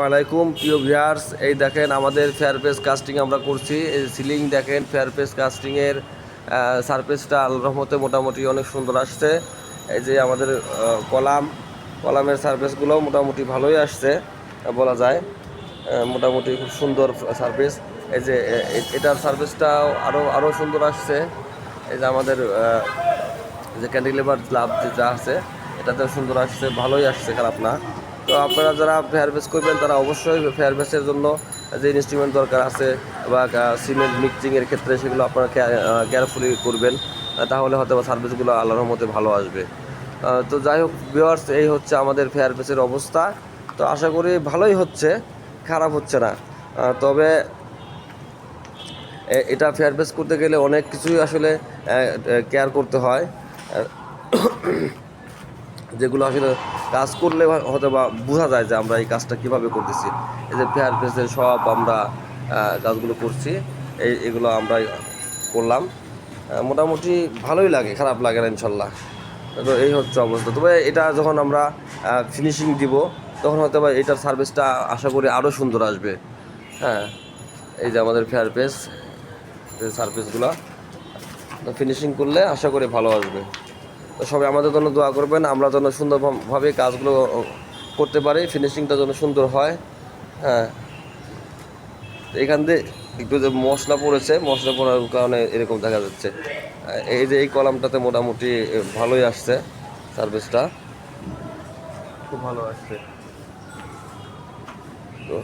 আলাইকুম প্রিয় ভিউয়ার্স, এই দেখেন আমাদের ফেয়ারফেস কাস্টিং আমরা করছি। এই সিলিং দেখেন, ফেয়ারফেস কাস্টিংয়ের সারফেসটা আল্লাহর রহমতে মোটামুটি অনেক সুন্দর আসছে। এই যে আমাদের কলামের সারফেসগুলোও মোটামুটি ভালোই আসছে বলা যায়। মোটামুটি খুব সুন্দর সারফেস। এই যে এটার সারফেসটাও আরও সুন্দর আসছে। এই যে আমাদের যে ক্যান্টিলিভার স্ল্যাব যা আছে এটাতে সুন্দর আসছে, ভালোই আসছে, খারাপ না। তো আপনারা যারা ফেয়ারবেস করবেন তারা অবশ্যই ফেয়ারবেসের জন্য যে ইনস্ট্রুমেন্ট দরকার আছে বা সিমেন্ট মিক্সিংয়ের ক্ষেত্রে সেগুলো আপনারা কেয়ারফুলি করবেন, তাহলে হয়তো বা সার্ভিসগুলো আল্লাহর মধ্যে ভালো আসবে। তো যাই হোক ভিউয়ার্স, এই হচ্ছে আমাদের ফেয়ারবেসের অবস্থা। তো আশা করি ভালোই হচ্ছে, খারাপ হচ্ছে না। তবে এটা ফেয়ারবেস করতে গেলে অনেক কিছুই আসলে কেয়ার করতে হয়, যেগুলো আসলে কাজ করলে হয়তো বা বোঝা যায় যে আমরা এই কাজটা কীভাবে করতেছি। এই যে ফেয়ারবেসের সব আমরা কাজগুলো করছি, এগুলো আমরা করলাম। মোটামুটি ভালোই লাগে, খারাপ লাগে না ইনশাল্লাহ। তো এই হচ্ছে অবস্থা। তবে এটা যখন আমরা ফিনিশিং দিব তখন হয়তো বা এটার সার্ভিসটা আশা করি আরও সুন্দর আসবে। হ্যাঁ, এই যে আমাদের ফেয়ারবেস সার্ভিসগুলো ফিনিশিং করলে আশা করি ভালো আসবে। তো সবাই আমাদের জন্য দোয়া করবেন, আমরা যেন সুন্দরভাবে কাজগুলো করতে পারি, ফিনিশিংটা যেন সুন্দর হয়। হ্যাঁ, এখান দিয়ে একটু যে মশলা পড়ার কারণে এরকম দেখা যাচ্ছে। এই যে এই কলামটাতে মোটামুটি ভালোই আসছে, সার্ভিসটা খুব ভালো আসছে। তো